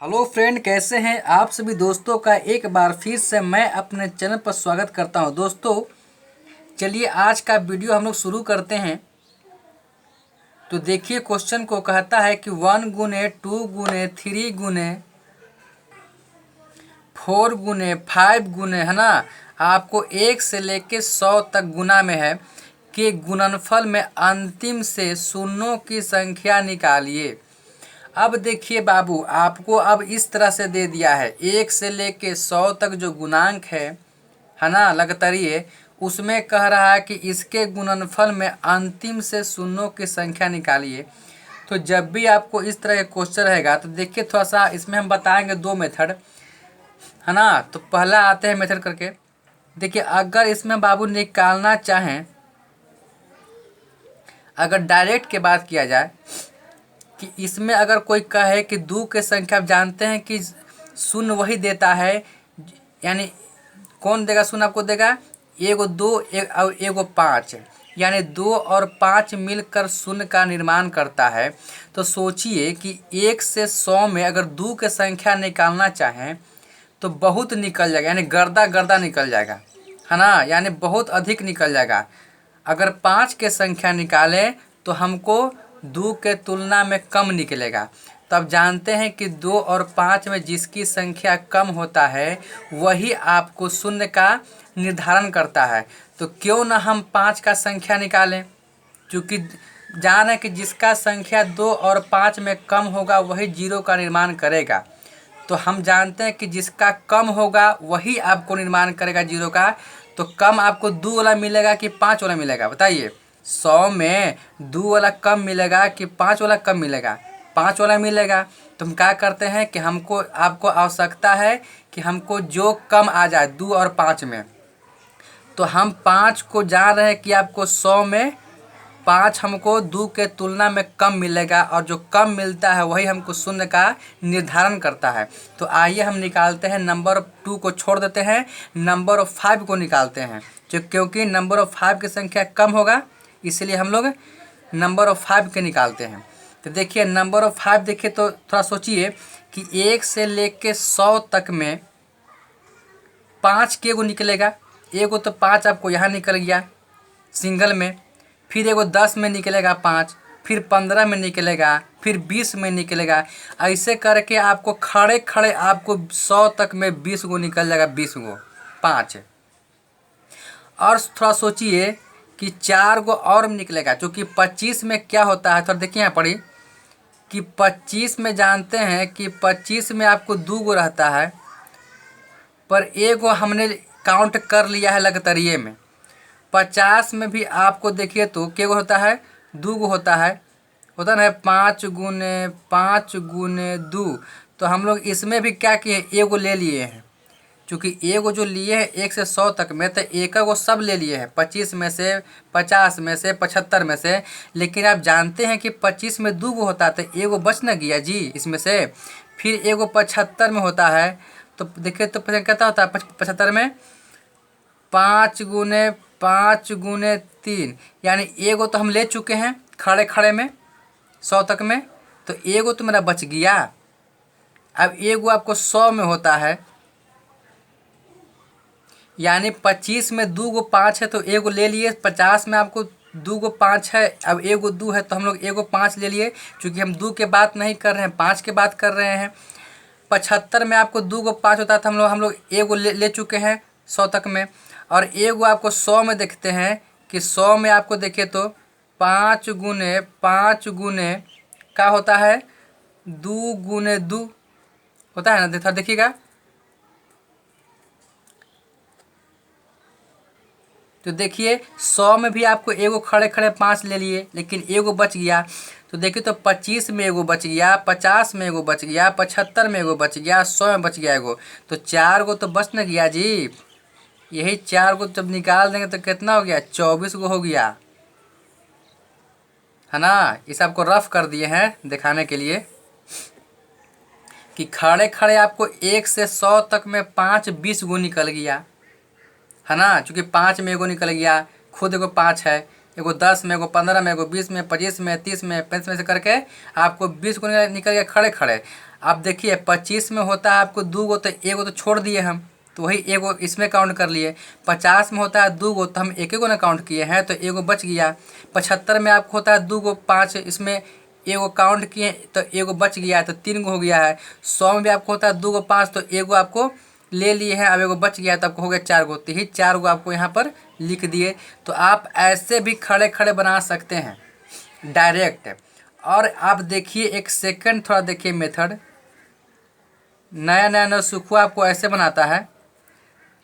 Hello friend, कैसे हैं आप सभी दोस्तों का एक बार फिर से मैं अपने चैनल पर स्वागत करता हूं। दोस्तों चलिए आज का वीडियो हम लोग शुरू करते हैं। तो देखिए क्वेश्चन को कहता है कि 1 गुने 2 गुने 3 गुने 4 गुने 5 गुने, है ना, आपको 1 से लेके 100 तक गुना में है कि गुणनफल में अंतिम से शून्यों की संख्या निकालिए। अब देखिए बाबू, आपको अब इस तरह से दे दिया है 1 से लेके 100 तक जो गुणांक है ना, लगतरिए, उसमें कह रहा है कि इसके गुणनफल में अंतिम से शून्यों की संख्या निकालिए। तो जब भी आपको इस तरह का क्वेश्चन रहेगा तो देखिए थोड़ा सा इसमें हम बताएंगे दो मेथड, है ना। तो पहला आते हैं मेथड करके। देखिए अगर इसमें बाबू निकालना चाहें, अगर डायरेक्ट के बात किया जाए कि इसमें अगर कोई कहे कि 2 के संख्या, आप जानते हैं कि शून्य वही देता है, यानी कौन देगा शून्य, आपको देगा एगो 2 और एगो 5, यानी 2 और 5 मिलकर शून्य का निर्माण करता है। तो सोचिए कि 1 से 100 में अगर 2 के संख्या निकालना चाहें तो बहुत निकल जाएगा, यानी गर्दा गर्दा निकल जाएगा, है ना, यानी बहुत अधिक निकल जाएगा। अगर 5 के संख्या निकालें तो हमको 2 के तुलना में कम निकलेगा। तो अब जानते हैं कि 2 और 5 में जिसकी संख्या कम होता है वही आपको शून्य का निर्धारण करता है। तो क्यों ना हम 5 का संख्या निकालें, क्योंकि जान है कि जिसका संख्या 2 और 5 में कम होगा वही जीरो का निर्माण करेगा। तो हम जानते हैं कि जिसका कम होगा वही आपको निर्माण करेगा जीरो का। तो कम आपको 2 वाला मिलेगा कि 5 वाला मिलेगा, बताइए। 100 में 2 वाला कम मिलेगा कि 5 वाला कम मिलेगा? 5 वाला मिलेगा। तो हम क्या करते हैं कि आपको आवश्यकता है कि हमको जो कम आ जाए 2 और 5 में, तो हम 5 को जान रहे हैं कि आपको 100 में 5 हमको 2 के तुलना में कम मिलेगा, और जो कम मिलता है वही हमको शून्य का निर्धारण करता है। तो आइए हम निकालते हैं, नंबर ऑफ 2 को छोड़ देते हैं, नंबर ऑफ 5 को निकालते हैं। क्योंकि नंबर ऑफ 5 की संख्या कम होगा इसलिए हम लोग नंबर ऑफ 5 के निकालते हैं। तो देखिए नंबर ऑफ 5, देखिए तो थोड़ा सोचिए कि 1 से लेके 100 तक में 5 के गो निकलेगा। एगो तो 5 आपको यहाँ निकल गया सिंगल में, फिर एगो 10 में निकलेगा 5, फिर 15 में निकलेगा, फिर 20 में निकलेगा। ऐसे करके आपको खड़े खड़े आपको 100 तक में 20 गो निकल जाएगा, 20 गो 5। और थोड़ा सोचिए कि 4 गो और निकलेगा, क्योंकि 25 में क्या होता है, थोड़ा देखिए यहाँ पढ़ी कि 25 में जानते हैं कि 25 में आपको 2 गो रहता है, पर एगो हमने काउंट कर लिया है लगतरिये में। 50 में भी आपको देखिए तो क्या गो होता है, 2 गो होता ना, 5 गुने 5 गुने 2। तो हम लोग इसमें भी क्या किए, एगो ले लिए हैं, क्योंकि एगो जो लिए हैं 1 से 100 तक में, तो एक गो सब ले लिए हैं, 25 में से, 50 में से, 75 में से। लेकिन आप जानते हैं कि 25 में 2 गो होता है, तो एगो बच न गया जी इसमें से। फिर एगो 75 में होता है, तो देखिए तो कितना होता है 75 में, 5 गुने 3, यानी एगो तो हम ले चुके हैं खड़े खड़े में 100 तक में, तो एगो तो मेरा बच गया। अब एगो आपको 100 में होता है, यानी 25 में 2 गो 5 है तो एगो ले लिए, 50 में आपको 2 गो 5 है, अब एगो 2 है तो हम लोग एगो 5 ले लिए, क्योंकि हम 2 के बात नहीं कर रहे हैं, 5 के बात कर रहे हैं। 75 में आपको 2 गो 5 होता था, हम लोग एगो ले चुके हैं 100 तक में। और एगो आपको 100 में देखते हैं कि 100 में आपको देखिए तो 5 गुने क्या होता है, 2 गुने 2 होता है ना, देखिएगा। तो देखिए 100 में भी आपको एगो खड़े खड़े 5 ले लिए, लेकिन एगो बच गया। तो देखिए तो 25 में एगो बच गया, 50 में एगो बच गया, 75 में एगो बच गया, 100 में बच गया एगो, तो 4 गो तो बच न गया जी। यही 4 गो जब निकाल देंगे तो कितना हो गया, 24 गो हो गया, है ना। इस आपको रफ कर दिए हैं दिखाने के लिए कि खड़े खड़े आपको 1 से 100 तक में 5 20 गो निकल गया, है ना। चूँकि 5 में एगो निकल गया, खुद एगो 5 है, एगो 10 में, एगो 15 में, एगो 20 में, 25 में, 30 में, 35 में से करके आपको 20 को निकल गया खड़े खड़े। अब देखिए 25 में होता है आपको 2 गो, तो 1 गो तो छोड़ दिए हम, तो वही 1 गो इसमें काउंट कर लिए। 50 में होता है 2 गो, तो हम 1 गो ना काउंट किए हैं, तो 1 गो बच गया। 75 में आपको होता है 2 गो 5, इसमें 1 गो काउंट किए तो 1 गो बच गया है, तो 3 गो हो गया है। 100 में भी आपको होता है 2 गो 5, तो 1 गो आपको ले लिए हैं, अब 1 गो बच गया, तो आपको हो गया 4 गो, तो ही 4 गो आपको यहाँ पर लिख दिए। तो आप ऐसे भी खड़े खड़े बना सकते हैं डायरेक्ट। और आप देखिए एक सेकंड थोड़ा देखिए मेथड, नया नया नौसिखुआ आपको ऐसे बनाता है,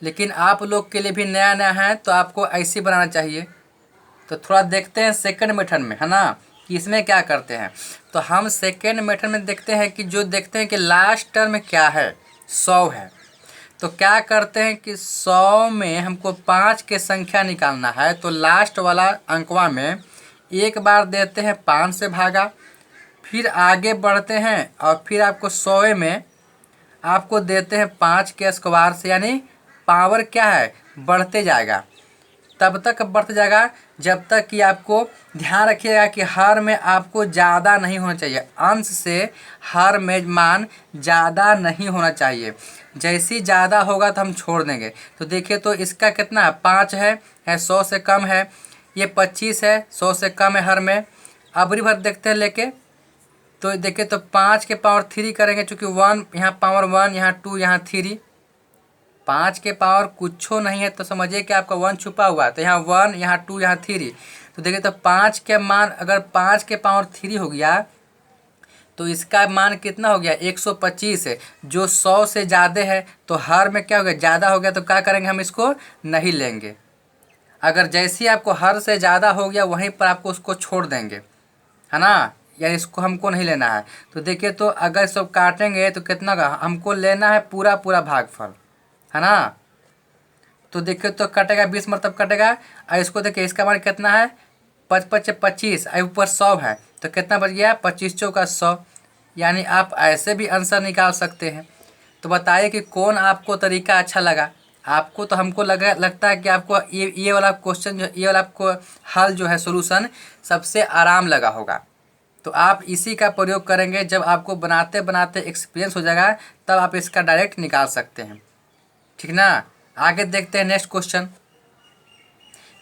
लेकिन आप लोग के लिए भी नया नया है तो आपको ऐसे बनाना चाहिए। तो थोड़ा देखते हैं सेकंड मेथड में, है ना, कि इसमें क्या करते हैं। तो हम सेकंड मेथड में देखते हैं कि जो देखते हैं कि लास्ट टर्म क्या है, 100 है। तो क्या करते हैं कि 100 में हमको 5 के संख्या निकालना है, तो लास्ट वाला अंकवा में एक बार देते हैं 5 से भागा, फिर आगे बढ़ते हैं और फिर आपको 100 में आपको देते हैं 5 के स्क्वायर से, यानी पावर क्या है, बढ़ते जाएगा। तब तक बढ़ते जाएगा जब तक कि आपको ध्यान रखिएगा कि हर में आपको ज़्यादा नहीं होना चाहिए, अंश से हर में मान ज़्यादा नहीं होना चाहिए। जैसे ही ज़्यादा होगा तो हम छोड़ देंगे। तो देखिए तो इसका कितना है, 5 है 100 से कम है, ये 25 है 100 से कम है हर में। अबरी भर देखते हैं लेके, तो देखिए तो 5 के पावर 3 करेंगे, चूँकि 1 यहाँ पावर 1, यहाँ 2, यहाँ 3, 5 के पावर कुछ नहीं है, तो समझिए कि आपका 1 छुपा हुआ है, तो यहाँ 1, यहाँ 2, यहाँ 3। तो देखिए तो 5 के मान अगर 5 के पावर 3 हो गया तो इसका मान कितना हो गया, 125 है, जो 100 से ज़्यादा है। तो हर में क्या हो गया, ज़्यादा हो गया, तो क्या करेंगे, हम इसको नहीं लेंगे। अगर जैसे ही आपको हर से ज़्यादा हो गया वहीं पर आपको उसको छोड़ देंगे, है ना, यानी इसको हमको नहीं लेना है। तो देखिए तो अगर सब काटेंगे तो कितना का हमको लेना है, पूरा पूरा भागफल, है ना। तो देखिए तो कटेगा 20 मतलब कटेगा, और इसको देखिए इसका मान कितना है, 5 × 25 ऊपर 100 है, तो कितना बच गया, 25 चौका 100। यानी आप ऐसे भी आंसर निकाल सकते हैं। तो बताइए कि कौन आपको तरीका अच्छा लगा। आपको तो हमको लगता है कि आपको ये वाला क्वेश्चन जो ये वाला आपको हल जो है सोल्यूशन सबसे आराम लगा होगा। तो आप इसी का प्रयोग करेंगे, जब आपको बनाते बनाते एक्सपीरियंस हो जाएगा तब आप इसका डायरेक्ट निकाल सकते हैं, ठीक ना। आगे देखते हैं नेक्स्ट क्वेश्चन।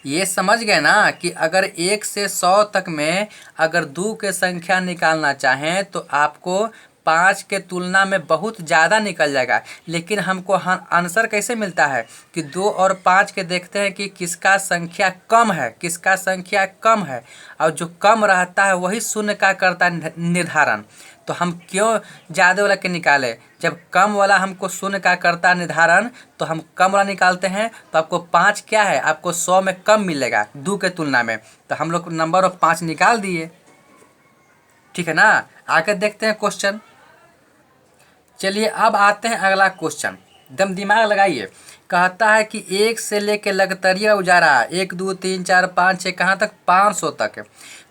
ये समझ गए ना कि अगर 1 से 100 तक में अगर 2 के संख्या निकालना चाहें तो आपको 5 के तुलना में बहुत ज़्यादा निकल जाएगा। लेकिन हमको आंसर कैसे मिलता है कि 2 और 5 के देखते हैं कि किसका संख्या कम है, किसका संख्या कम है, और जो कम रहता है वही शून्य का करता है निर्धारण। तो हम क्यों ज़्यादा वाला के निकाले, जब कम वाला हमको शून्य का करता है निर्धारण, तो हम कम वाला निकालते हैं। तो आपको 5 क्या है, आपको 100 में कम मिलेगा 2 के तुलना में, तो हम लोग नंबर ऑफ 5 निकाल दिए, ठीक है ना। आगे देखते हैं क्वेश्चन। चलिए अब आते हैं अगला क्वेश्चन, एकदम दिमाग लगाइए। कहता है कि 1 से लेके लगतरिया उजारा 1 2 3 4 5 6 कहाँ तक, 500 तक।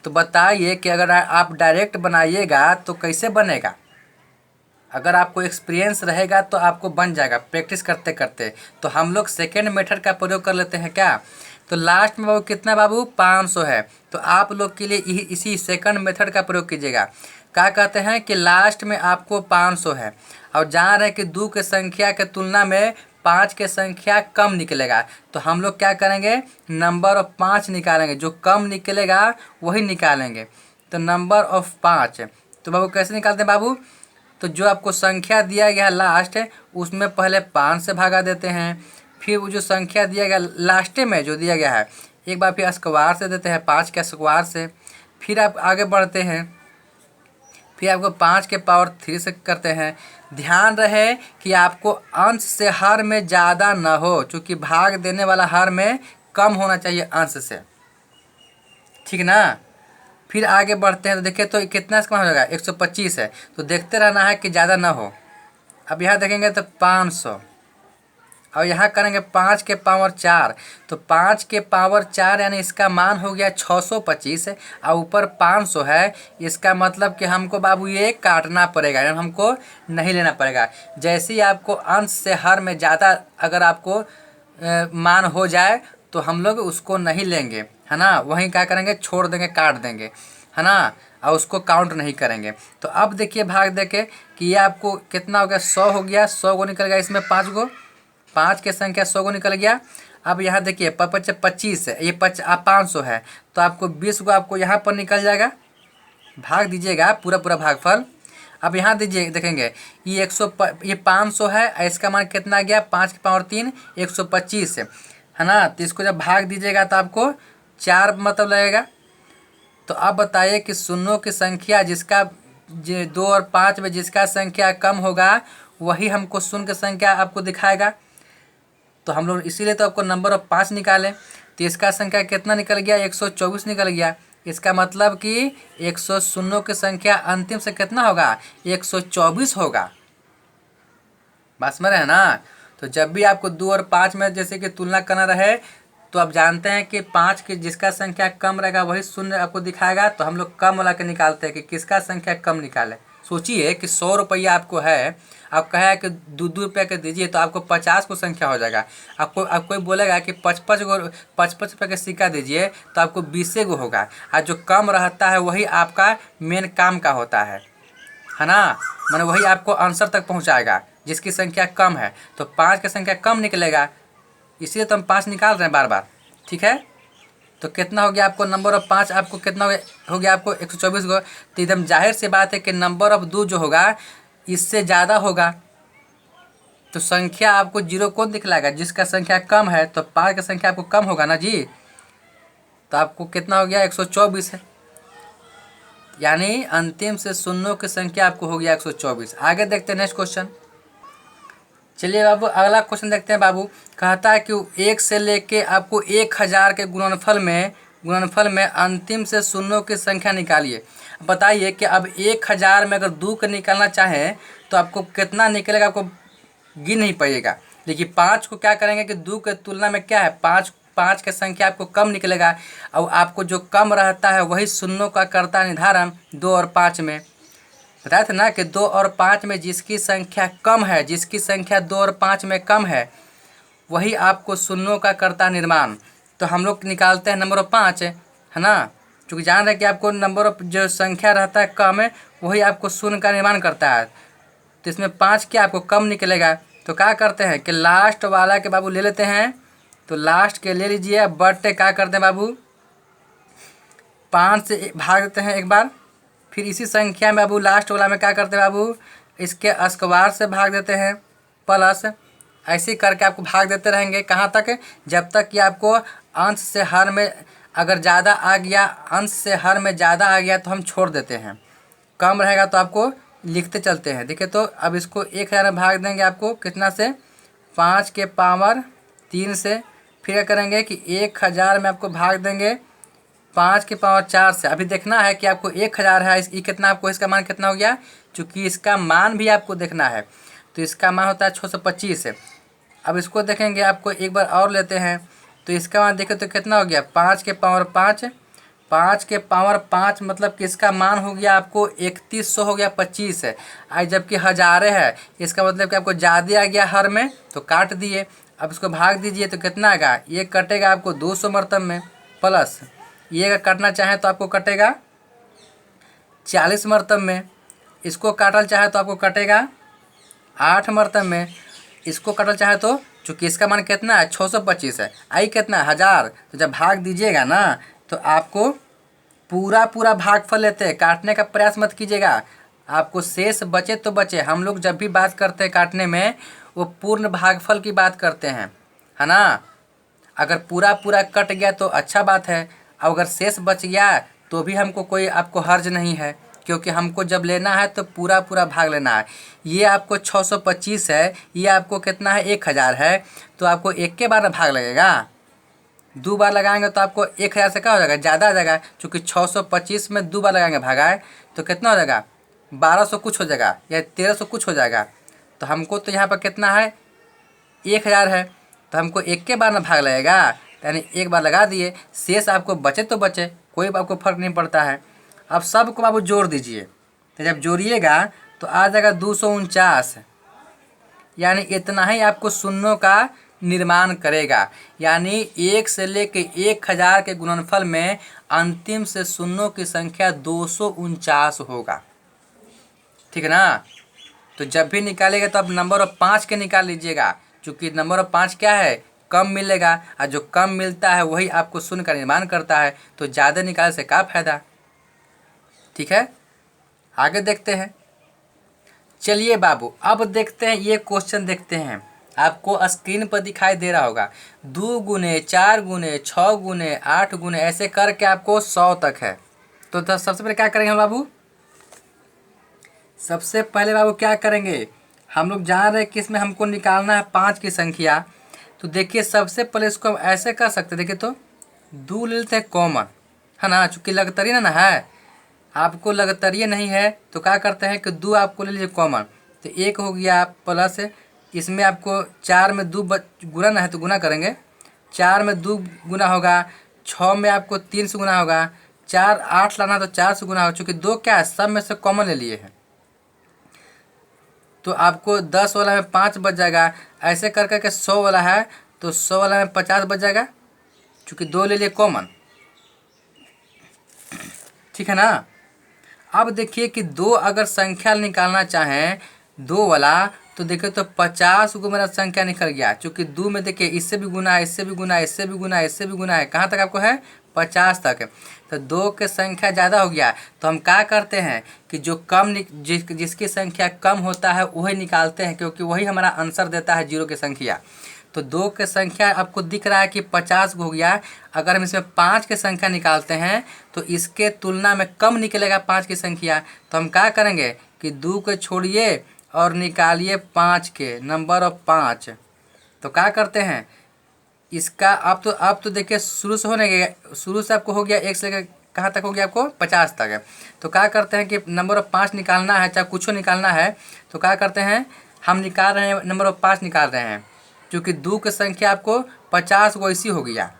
तो बताइए कि अगर आप डायरेक्ट बनाइएगा तो कैसे बनेगा। अगर आपको एक्सपीरियंस रहेगा तो आपको बन जाएगा प्रैक्टिस करते करते। तो हम लोग सेकेंड मेथड का प्रयोग कर लेते हैं क्या। तो लास्ट में बाबू कितना, बाबू 500 है। तो आप लोग के लिए इसी सेकंड मेथड का प्रयोग कीजिएगा। क्या कहते हैं कि लास्ट में आपको 500 है और जान रहे हैं कि 2 के संख्या के तुलना में 5 के संख्या कम निकलेगा। तो हम लोग क्या करेंगे, नंबर ऑफ 5 निकालेंगे, जो कम निकलेगा वही निकालेंगे। तो नंबर ऑफ 5, तो बाबू कैसे निकालते हैं बाबू, तो जो आपको संख्या दिया गया है लास्ट है उसमें पहले 5 से भागा देते हैं, फिर वो जो संख्या दिया गया लास्ट में जो दिया गया है एक बार फिर स्क्वायर से देते हैं, 5 के स्क्वायर से। फिर आप आगे बढ़ते हैं, फिर आपको 5 के पावर 3 से करते हैं। ध्यान रहे कि आपको अंश से हर में ज़्यादा न हो, क्योंकि भाग देने वाला हर में कम होना चाहिए अंश से, ठीक ना। फिर आगे बढ़ते हैं तो देखिए तो कितना इसका हो जाएगा, 125 है। तो देखते रहना है कि ज़्यादा ना हो। अब यहाँ देखेंगे तो 500, और यहाँ करेंगे 5 के पावर 4। तो 5 के पावर 4 यानी इसका मान हो गया 625 है, और ऊपर 500 है। इसका मतलब कि हमको बाबू ये काटना पड़ेगा, यानी हमको नहीं लेना पड़ेगा। जैसे ही आपको अंश से हर में ज़्यादा अगर आपको मान हो जाए तो हम लोग उसको नहीं लेंगे, है ना। वहीं क्या करेंगे, छोड़ देंगे, काट देंगे, है ना। और उसको काउंट नहीं करेंगे। तो अब देखिए भाग देके कि ये आपको कितना हो गया, 100 हो गया, 100 को निकल गया इसमें 5 गो, 5 के संख्या 100 को निकल गया। अब यहाँ देखिए 25 है, ये 500 है, तो आपको 20 को आपको यहाँ पर निकल जाएगा। भाग दीजिएगा पूरा पूरा भागफल। अब यहाँ दीजिए देखेंगे ये ये 500 है, इसका मान कितना आ गया, 5 की पावर 3 125 है ना। तो इसको जब भाग दीजिएगा तो आपको 4 मतलब लगेगा। तो अब बताइए कि शून्यों की संख्या जिसका 2 और 5 में जिसका संख्या कम होगा वही हमको शून्य की संख्या आपको दिखाएगा। तो हम लोग इसीलिए तो आपको नंबर ऑफ 5 निकालें। तो इसका संख्या कितना निकल गया, 124 निकल गया। इसका मतलब कि 100 शून्यों की संख्या अंतिम से कितना होगा, 124 होगा। बात समझ रहे हैं ना। तो जब भी आपको 2 और 5 में जैसे कि तुलना करना रहे तो आप जानते हैं कि 5 की जिसका संख्या कम रहेगा वही शून्य आपको दिखाएगा। तो हम लोग कम वाला के निकालते हैं कि किसका संख्या कम निकाले। सोचिए कि 100 रुपया आपको है, आप कहे कि 2 रुपये के दीजिए तो आपको 50 को संख्या हो जाएगा। आपको कोई बोलेगा कि 55 रुपये का सिक्का दीजिए तो आपको 20 गो होगा। और जो कम रहता है वही आपका मेन काम का होता है ना। माने वही आपको आंसर तक पहुंचाएगा जिसकी संख्या कम है। तो 5 की संख्या कम निकलेगा, इसलिए तो हम 5 निकाल रहे हैं बार बार। ठीक है, तो कितना हो गया आपको नंबर ऑफ 5 आपको कितना हो गया आपको 124 को। तो एकदम जाहिर सी बात है कि नंबर ऑफ 2 जो होगा इससे ज़्यादा होगा। तो संख्या आपको 0 कौन दिखलाएगा, जिसका संख्या कम है। तो 5 की संख्या आपको कम होगा ना जी। तो आपको कितना हो गया 124 है, यानी अंतिम से शून्यों की संख्या आपको हो गया 124। आगे देखते हैं नेक्स्ट क्वेश्चन। चलिए बाबू अगला क्वेश्चन देखते हैं। बाबू कहता है कि 1 से लेके आपको 1000 के गुणनफल में अंतिम से शून्यों की संख्या निकालिए। बताइए कि अब 1000 में अगर 2 का निकालना चाहें तो आपको कितना निकलेगा, आपको गिन नहीं पाइएगा। देखिए 5 को क्या करेंगे कि 2 के तुलना में क्या है, 5 की संख्या आपको कम निकलेगा। और आपको जो कम रहता है वही शून्यों का करता निर्धारण 2 और 5 में। बताया था ना कि 2 और 5 में जिसकी संख्या कम है, जिसकी संख्या 2 और 5 में कम है वही आपको शून्यों का करता निर्माण। तो हम लोग निकालते हैं नंबर ऑफ 5 है ना। क्योंकि जान रहे हैं कि आपको नंबर ऑफ जो संख्या रहता है कम है वही आपको शून्य का निर्माण करता है। तो इसमें 5 क्या आपको कम निकलेगा। तो क्या करते हैं कि लास्ट वाला के बाबू ले लेते हैं। तो लास्ट के ले लीजिए, बटे क्या करते हैं बाबू 5 से भाग देते हैं एक बार। फिर इसी संख्या में बाबू लास्ट वाला में क्या करते हैं बाबू, इसके स्क्वायर से भाग देते हैं प्लस। ऐसे ही करके आपको भाग देते रहेंगे कहाँ तक, जब तक कि आपको अंश से हर में अगर ज़्यादा आ गया, अंश से हर में ज़्यादा आ गया तो हम छोड़ देते हैं, कम रहेगा तो आपको लिखते चलते हैं। देखिए तो अब इसको 1000 में भाग देंगे आपको कितना से, 5 के पावर 3 से। फिर क्या करेंगे कि 1000 में आपको भाग देंगे 5 के पावर 4 से। अभी देखना है कि आपको 1000 है, ये कितना आपको इसका मान कितना हो गया, चूँकि इसका मान भी आपको देखना है। तो इसका मान होता है 625 है। अब इसको देखेंगे, आपको एक बार और लेते हैं। तो इसका मान देखें तो कितना हो गया 5 के पावर 5, 5 के पावर 5 मतलब कि इसका मान हो गया आपको 3100 हो गया 25 है। आज जबकि हजारे है, इसका मतलब कि आपको ज़्यादा आ गया हर में तो काट दिए। अब इसको भाग दीजिए तो कितना आएगा, ये कटेगा आपको 200 मरतब में, प्लस ये अगर काटना चाहें तो आपको कटेगा 40 मरतब में। इसको काटल चाहे तो आपको कटेगा 8 मरतब में। इसको काटल चाहे तो, चूँकि इसका मान कितना है 625 है, आई कितना है 1000। तो जब भाग दीजिएगा ना तो आपको पूरा भागफल लेते हैं, काटने का प्रयास मत कीजिएगा। आपको शेष बचे तो बचे। हम लोग जब भी बात करते हैं काटने में वो पूर्ण भागफल की बात करते हैं, है ना। अगर पूरा कट गया तो अच्छा बात है, और अगर शेष बच गया तो भी हमको कोई आपको हर्ज नहीं है, क्योंकि हमको जब लेना है तो पूरा भाग लेना है। ये आपको 625 है, ये आपको कितना है 1000 है। तो आपको एक के बार में भाग लगेगा, 2 बार लगाएंगे तो आपको 1000 से क्या हो जाएगा, ज़्यादा आ जाएगा। चूँकि 625 में 2 बार लगाएंगे भागाए तो कितना हो जाएगा 1200 कुछ हो जाएगा या 1300 कुछ हो जाएगा। तो हमको तो यहाँ पर कितना है 1000 है, तो हमको एक के बार में भाग लगेगा, यानी एक बार लगा दिए, शेष आपको बचे तो बचे, कोई आपको फर्क नहीं पड़ता है। अब सबको बाबू जोड़ दीजिए। तो जब जोड़िएगा तो आ जाएगा 249, यानी इतना ही आपको शून्यों का निर्माण करेगा। यानी 1 से लेके 1000 के गुणनफल में अंतिम से शून्यों की संख्या 249 होगा। ठीक है ना। तो जब भी निकालेगा तो आप नंबर ऑफ 5 के निकाल लीजिएगा, क्योंकि नंबर ऑफ 5 क्या है, कम मिलेगा, और जो कम मिलता है वही आपको शून्य का निर्माण करता है, तो ज़्यादा निकालने से क्या फायदा। ठीक है, आगे देखते हैं। चलिए बाबू, अब देखते हैं ये क्वेश्चन देखते हैं। आपको स्क्रीन पर दिखाई दे रहा होगा 2 गुने 4 गुने 6 गुने 8 गुने ऐसे करके आपको 100 तक है। तो सबसे पहले क्या करेंगे हम बाबू, सबसे पहले बाबू क्या करेंगे, हम लोग जान रहे हैं कि इसमें हमको निकालना है 5 की संख्या। तो देखिए सबसे पहले इसको हम ऐसे कर सकते हैं, देखिए तो 2 ले लेते हैं कॉमन, है ना, चूँकि लगतरी ना है, आपको लगतरिये नहीं है तो क्या करते हैं कि 2 आपको ले लीजिए कॉमन, तो 1 हो गया प्लस, इसमें आपको 4 में 2 गुना है तो गुना करेंगे, 4 में 2 गुना होगा, 6 में आपको 3 से गुना होगा, 4 8 लाना तो 4 से गुना होगा, चूँकि 2 क्या है सब में से कॉमन ले लिए हैं, तो आपको 10 वाला में 5 बच जाएगा। ऐसे कर करके 100 वाला है तो 100 वाला में 50 बच जाएगा, चूँकि 2 ले लिए कॉमन। ठीक है ना। अब देखिए कि 2 अगर संख्या निकालना चाहें 2 वाला, तो देखिए तो 50 को मेरा संख्या निकल गया, क्योंकि 2 में देखिए इससे भी गुना है, इससे भी गुना है, इससे भी गुना है, इससे भी गुना है, कहाँ तक आपको है 50 तक। तो 2 के संख्या ज़्यादा हो गया, तो हम क्या करते हैं कि जो कम जिसकी संख्या कम होता है वही निकालते हैं, क्योंकि वही हमारा आंसर देता है 0 की संख्या। तो 2 के संख्या आपको दिख रहा है कि 50 हो गया, अगर हम इसमें 5 के संख्या निकालते हैं तो इसके तुलना में कम निकलेगा 5 की संख्या। तो हम क्या करेंगे कि 2 को छोड़िए और निकालिए 5 के, नंबर ऑफ 5। तो क्या करते हैं इसका, अब तो देखिए शुरू से होने गया, शुरू से आपको हो गया 1 से लेकर कहाँ तक हो गया आपको 50 तक है। तो क्या करते हैं कि नंबर ऑफ 5 निकालना है, चाहे कुछ निकालना है, तो क्या करते हैं हम निकाल रहे हैं नंबर ऑफ 5 निकाल रहे हैं, क्योंकि 2 की संख्या आपको 50 वैसी हो गया।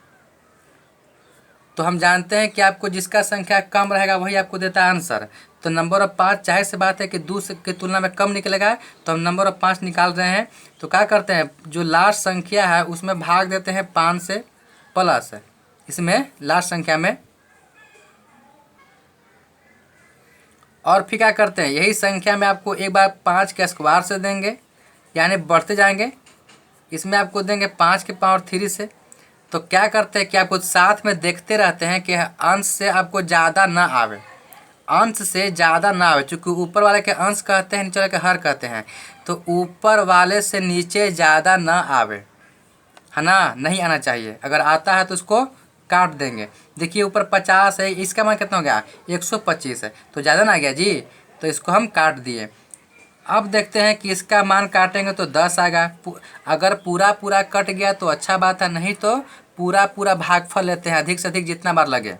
तो हम जानते हैं कि आपको जिसका संख्या कम रहेगा वही आपको देता है आंसर। तो नंबर ऑफ 5 जाहिर सी बात है कि 2 की तुलना में कम निकलेगा, तो हम नंबर ऑफ 5 निकाल रहे हैं। तो क्या करते हैं जो लास्ट संख्या है उसमें भाग देते हैं 5 से प्लस, इसमें लास्ट संख्या में, और फिर क्या करते हैं यही संख्या में आपको एक बार 5 के स्क्वायर से देंगे, यानी बढ़ते जाएंगे, इसमें आपको देंगे 5 के पावर 3 से। तो क्या करते हैं कि आपको साथ में देखते रहते हैं कि अंश से आपको ज़्यादा ना आवे, अंश से ज़्यादा ना आवे, चूँकि ऊपर वाले के अंश कहते हैं नीचे वाले के हर कहते हैं, तो ऊपर वाले से नीचे ज़्यादा ना आवे, है ना, नहीं आना चाहिए। अगर आता है तो उसको काट देंगे। देखिए ऊपर 50 है, इसका मान कितना हो गया 125 है, तो ज़्यादा ना आ गया जी, तो इसको हम काट दिए। अब देखते हैं कि इसका मान काटेंगे तो 10 आएगा। अगर पूरा पूरा कट गया तो अच्छा बात है, नहीं तो पूरा पूरा भागफल लेते हैं, अधिक से अधिक जितना बार लगे।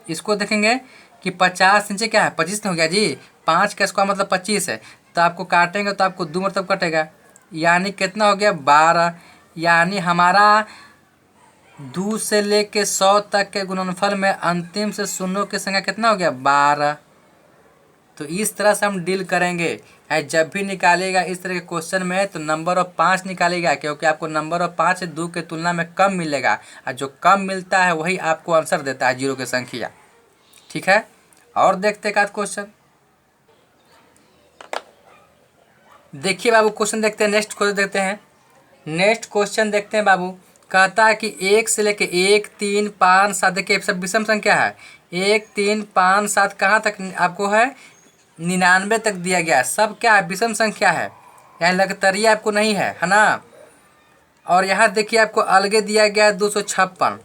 इसको देखेंगे कि 50 नीचे क्या है 25 हो गया जी, 5 का स्क्वायर मतलब 25 है, तो आपको काटेंगे तो आपको 2 मतलब कटेगा, यानी कितना हो गया 12। यानी हमारा 2 से लेके 100 तक के गुणनफल में अंतिम से शून्यों की संख्या कितना हो गया 12। तो इस तरह से हम डील करेंगे। जब भी निकालेगा इस तरह के क्वेश्चन में तो नंबर ऑफ 5 निकालेगा, क्योंकि आपको नंबर ऑफ 5 2 के तुलना में कम मिलेगा, और जो कम मिलता है वही आपको आंसर देता है 0 की संख्या। ठीक है, और देखते हैं क्वेश्चन। देखिए बाबू क्वेश्चन देखते हैं, नेक्स्ट क्वेश्चन देखते हैं। नेक्स्ट क्वेश्चन देखते हैं बाबू, कहता है कि 1 से लेके 1 3 5 7, देखिए सब विषम संख्या है, 1 3 5 7 कहाँ तक आपको है 99 तक दिया गया है, सब क्या है विषम संख्या है, यहाँ लगतरिया आपको नहीं है, है ना। और यहाँ देखिए आपको अलगे दिया गया है 256।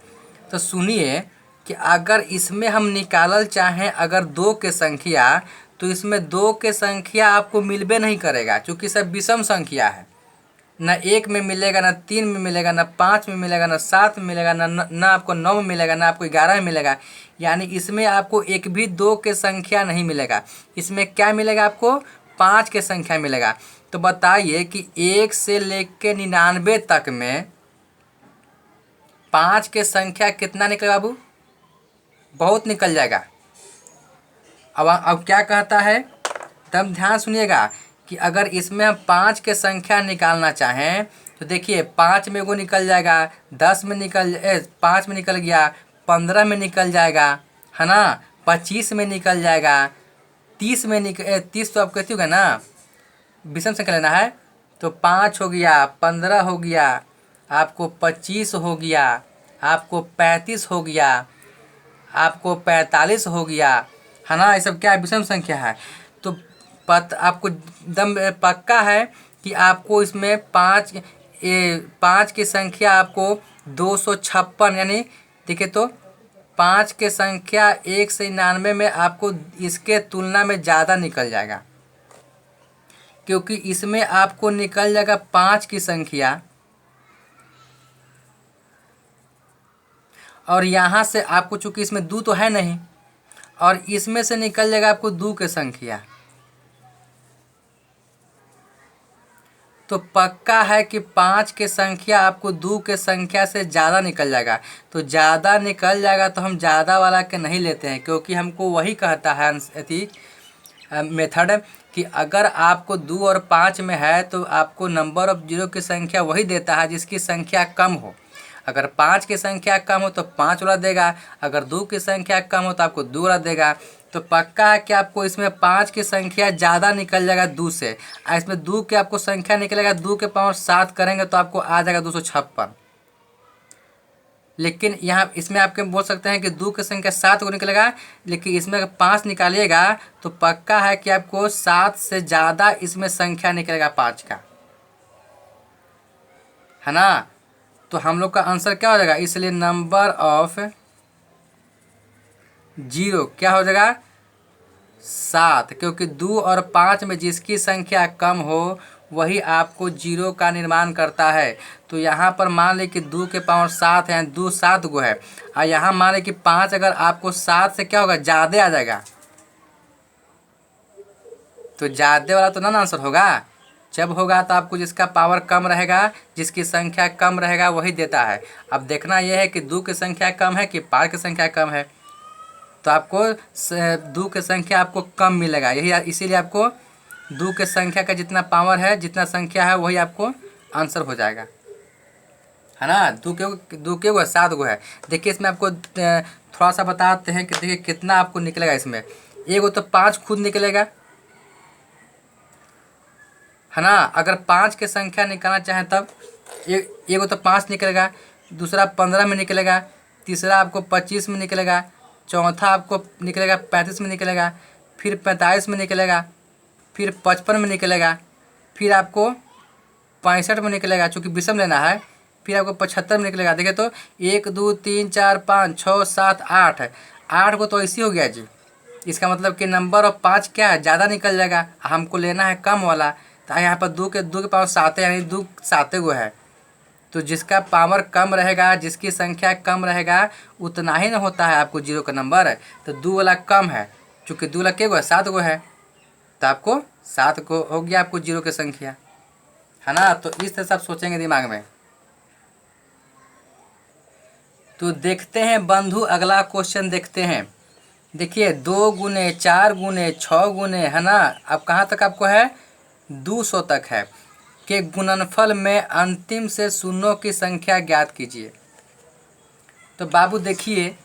तो सुनिए कि अगर इसमें हम निकालल चाहें अगर 2 के संख्या, तो इसमें 2 के संख्या आपको मिलबे नहीं करेगा, क्योंकि सब विषम संख्या है, न 1 में मिलेगा, न 3 में मिलेगा, न 5 में मिलेगा, न 7 में मिलेगा, न आपको 9 में मिलेगा, न आपको 11 में मिलेगा। यानी इसमें आपको एक भी 2 के संख्या नहीं मिलेगा, इसमें क्या मिलेगा आपको 5 के संख्या मिलेगा। तो बताइए कि 1 से लेके 99 तक में 5 के संख्या कितना निकलेगा बाबू, बहुत निकल जाएगा। अब क्या कहता है, तब ध्यान सुनिएगा कि अगर इसमें हम 5 के संख्या निकालना चाहें तो देखिए 5 में वो निकल जाएगा, 10 में 5 में निकल गया, 15 में निकल जाएगा, है ना, 25 में निकल जाएगा, 30 तो आप कहती होगा ना, विषम संख्या लेना है तो 5 हो गया, 15 हो गया, आपको 25 हो गया, आपको 35 हो गया, आपको 45 हो गया, है ना। ये सब क्या है, विषम संख्या है। तो आपको दम पक्का है कि आपको इसमें 5 की संख्या आपको 256 यानी देखिए तो 5 की संख्या 199 में आपको इसके तुलना में ज़्यादा निकल जाएगा, क्योंकि इसमें आपको निकल जाएगा 5 की संख्या, और यहाँ से आपको चूंकि इसमें 2 तो है नहीं, और इसमें से निकल जाएगा आपको 2 की संख्या। तो पक्का है कि 5 की संख्या आपको 2 के संख्या से ज़्यादा निकल जाएगा। तो ज़्यादा निकल जाएगा तो हम ज़्यादा वाला के नहीं लेते हैं, क्योंकि हमको वही कहता है मेथड कि अगर आपको 2 और 5 में है तो आपको नंबर ऑफ जीरो की संख्या वही देता है जिसकी संख्या कम हो। अगर 5 की संख्या कम हो तो 5 वाला देगा, अगर 2 की संख्या कम हो तो आपको 2 वाला देगा। तो पक्का है कि आपको इसमें 5 की संख्या ज़्यादा निकल जाएगा 2 से, और इसमें 2 की आपको संख्या निकलेगा, 2 के पावर 7 करेंगे तो आपको आ जाएगा 256। लेकिन यहाँ इसमें आपके बोल सकते हैं कि 2 की संख्या 7 को निकलेगा, लेकिन इसमें अगर 5 निकालिएगा तो पक्का है कि आपको 7 से ज़्यादा इसमें संख्या निकलेगा 5 का, है ना। तो हम लोग का आंसर क्या हो जाएगा, इसलिए नंबर ऑफ जीरो क्या हो जाएगा 7, क्योंकि 2 और 5 में जिसकी संख्या कम हो वही आपको जीरो का निर्माण करता है। तो यहाँ पर मान लें कि 2 के पावर 7 है, 2 7 गो है, और यहाँ मान लें कि 5 अगर आपको 7 से क्या होगा ज़्यादा आ जाएगा, तो ज़्यादा वाला तो ना आंसर होगा। जब होगा तो आपको जिसका पावर कम रहेगा, जिसकी संख्या कम रहेगा वही देता है। अब देखना यह है कि 2 की संख्या कम है कि 5 की संख्या कम है, तो आपको 2 की संख्या आपको कम मिलेगा, यही इसीलिए आपको 2 की संख्या का जितना पावर है, जितना संख्या है वही आपको आंसर हो जाएगा, है ना। 2 के गो 7 गो है। देखिए इसमें आपको थोड़ा सा बताते हैं कि देखिए कितना आपको निकलेगा इसमें। एगो तो 5 खुद निकलेगा, है ना। अगर 5 की संख्या निकालना चाहें तब एगो तो 5 निकलेगा, दूसरा 15 में निकलेगा, तीसरा आपको 25 में निकलेगा, चौथा आपको निकलेगा 35 में निकलेगा, फिर 45 में निकलेगा, फिर 55 में निकलेगा, फिर आपको 65 में निकलेगा, चूँकि विषम लेना है, फिर आपको 75 में निकलेगा। देखिए तो 1 2 3 4 5 6 7 8 है, 8 को तो ऐसी हो गया जी। इसका मतलब कि नंबर ऑफ 5 क्या है ज़्यादा निकल जाएगा, हमको लेना है कम वाला। तो यहाँ पर 2 के पावर 7 है, यानी 2 7 गो है। तो जिसका पावर कम रहेगा, जिसकी संख्या कम रहेगा, उतना ही ना होता है आपको जीरो का नंबर है। तो 2 वाला कम है, चूँकि 2 वाला क्या गो है 7 गो है, तो आपको 7 को हो गया आपको जीरो की संख्या, है ना। तो इस तरह से आप सोचेंगे दिमाग में। तो देखते हैं बंधु अगला क्वेश्चन देखते हैं। देखिए 2 गुने 4 गुने 6 गुने, है ना। अब कहाँ तक आपको है 200 तक है के गुणनफल में अंतिम से शून्यों की संख्या ज्ञात कीजिए। तो बाबू देखिए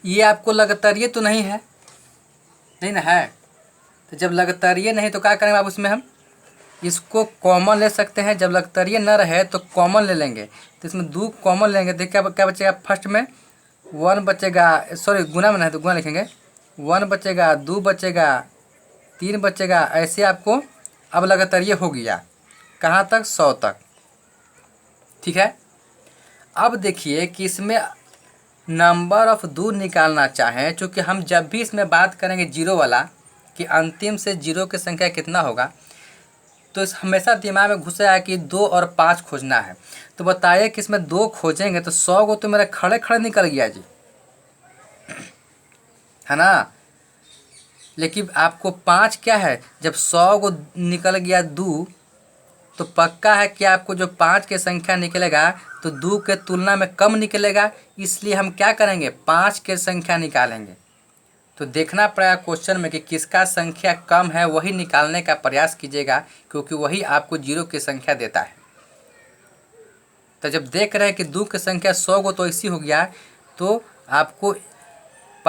ये आपको लगतरिये तो नहीं है, नहीं ना है। तो जब लगतरिये नहीं तो क्या करेंगे बाबू, इसमें हम इसको कॉमन ले सकते हैं। जब लगतरिये न रहे तो कॉमन ले लेंगे, तो इसमें 2 कॉमन लेंगे। देखिए क्या बचेगा, फर्स्ट में 1 बचेगा, सॉरी गुना में नहीं तो गुना लिखेंगे, 1 बचेगा, 2 बचेगा, 3 बचेगा, ऐसे आपको अब लगतरिये हो गया कहाँ तक 100 तक, ठीक है। अब देखिए कि इसमें नंबर ऑफ 2 निकालना चाहें, चूँकि हम जब भी इसमें बात करेंगे जीरो वाला कि अंतिम से जीरो की संख्या कितना होगा, तो इस हमेशा दिमाग में घुसा है कि 2 और 5 खोजना है। तो बताइए कि इसमें 2 खोजेंगे तो 100 को तो मेरा खड़े खड़े निकल गया जी, है ना। लेकिन आपको 5 क्या है, जब 100 को निकल गया 2, तो पक्का है कि आपको जो 5 की संख्या निकलेगा तो 2 के तुलना में कम निकलेगा। इसलिए हम क्या करेंगे 5 की संख्या निकालेंगे। तो देखना पड़ेगा क्वेश्चन में कि किसका संख्या कम है, वही निकालने का प्रयास कीजिएगा, क्योंकि वही आपको जीरो की संख्या देता है। तो जब देख रहे हैं कि 2 की संख्या 100 को तो ऐसी हो गया, तो आपको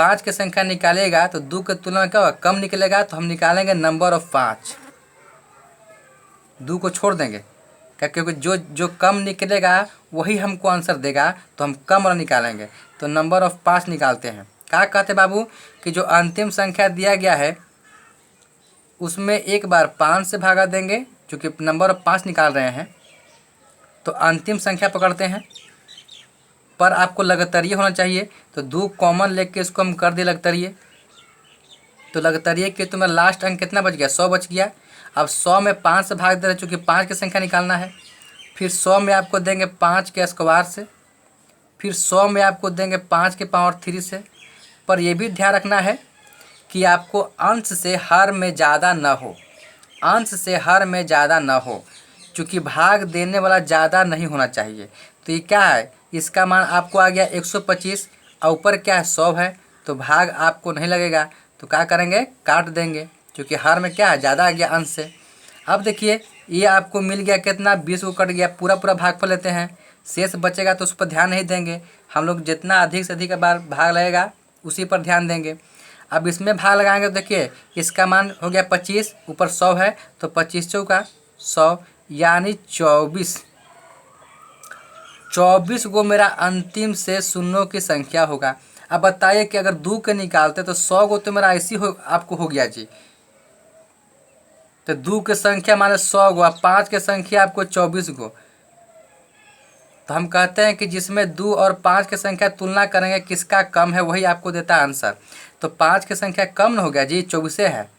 5 की संख्या निकालेगा तो 2 के तुलना में क्या होगा, कम निकलेगा, तो हम निकालेंगे नंबर ऑफ 5, 2 को छोड़ देंगे क्या, क्योंकि जो जो कम निकलेगा वही हमको आंसर देगा, तो हम कम वाला निकालेंगे। तो नंबर ऑफ 5 निकालते हैं। क्या कहते बाबू कि जो अंतिम संख्या दिया गया है उसमें एक बार 5 से भागा देंगे, चूँकि नंबर ऑफ 5 निकाल रहे हैं तो अंतिम संख्या पकड़ते हैं, पर आपको लगतरिये होना चाहिए, तो 2 कॉमन लेके इसको हम कर दिए लगतरिये। तो लगतरिये के तुम्हें लास्ट अंक कितना बच गया, 100 बच गया। अब 100 में 5 से भाग दे रहे, चूँकि 5 की संख्या निकालना है। फिर 100 में आपको देंगे 5 के स्क्वायर से, फिर 100 में आपको देंगे 5 के पावर 3 से। पर यह भी ध्यान रखना है कि आपको अंश से हर में ज़्यादा न हो, अंश से हर में ज़्यादा न हो, चूँकि भाग देने वाला ज़्यादा नहीं होना चाहिए। तो ये क्या है, इसका मान आपको आ गया 125 और ऊपर क्या है 100 है, तो भाग आपको नहीं लगेगा, तो क्या करेंगे, काट देंगे, क्योंकि हर में क्या है ज़्यादा आ गया अंश से। अब देखिए ये आपको मिल गया कितना, 20 को कट गया, पूरा पूरा भागफल लेते हैं, शेष बचेगा तो उस पर ध्यान नहीं देंगे हम लोग, जितना अधिक से अधिक बार भाग लगेगा उसी पर ध्यान देंगे। अब इसमें भाग लगाएंगे तो देखिए इसका मान हो गया 25, ऊपर 100 है, तो 25 चौका 100 यानी 24 को मेरा अंतिम से शून्यों की संख्या होगा। अब बताइए कि अगर 2 के निकालते तो 100 को तो मेरा ऐसी हो आपको हो गया जी, तो 2 की संख्या माने 100 गो, 5 की संख्या आपको 24 गो। तो हम कहते हैं कि जिसमें 2 और 5 की संख्या तुलना करेंगे किसका कम है वही आपको देता है आंसर। तो 5 की संख्या कम न हो गया जी, 24 है,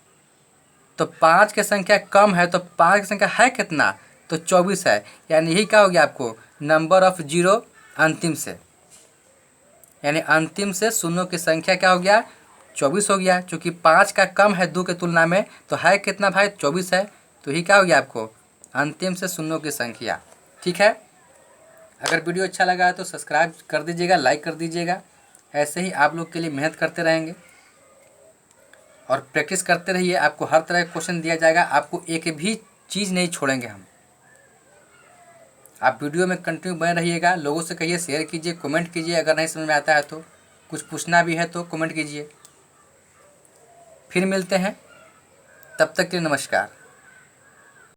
तो 5 की संख्या कम है, तो 5 की संख्या है कितना, तो 24 है, यानी यही क्या हो गया आपको, नंबर ऑफ 0 अंतिम से, यानी अंतिम से शून्यों की संख्या क्या हो गया, 24 हो गया। चूँकि 5 का कम है 2 की तुलना में, तो है कितना भाई, 24 है, तो यही क्या हो गया आपको, अंतिम से शून्यों की संख्या। ठीक है, अगर वीडियो अच्छा लगा है तो सब्सक्राइब कर दीजिएगा, लाइक कर दीजिएगा। ऐसे ही आप लोग के लिए मेहनत करते रहेंगे और प्रैक्टिस करते रहिए, आपको हर तरह का क्वेश्चन दिया जाएगा, आपको एक भी चीज़ नहीं छोड़ेंगे हम। आप वीडियो में कंटिन्यू बने रहिएगा, लोगों से कहिए, शेयर कीजिए, कमेंट कीजिए, अगर नहीं समझ में आता है तो कुछ पूछना भी है तो कमेंट कीजिए। फिर मिलते हैं, तब तक के लिए नमस्कार।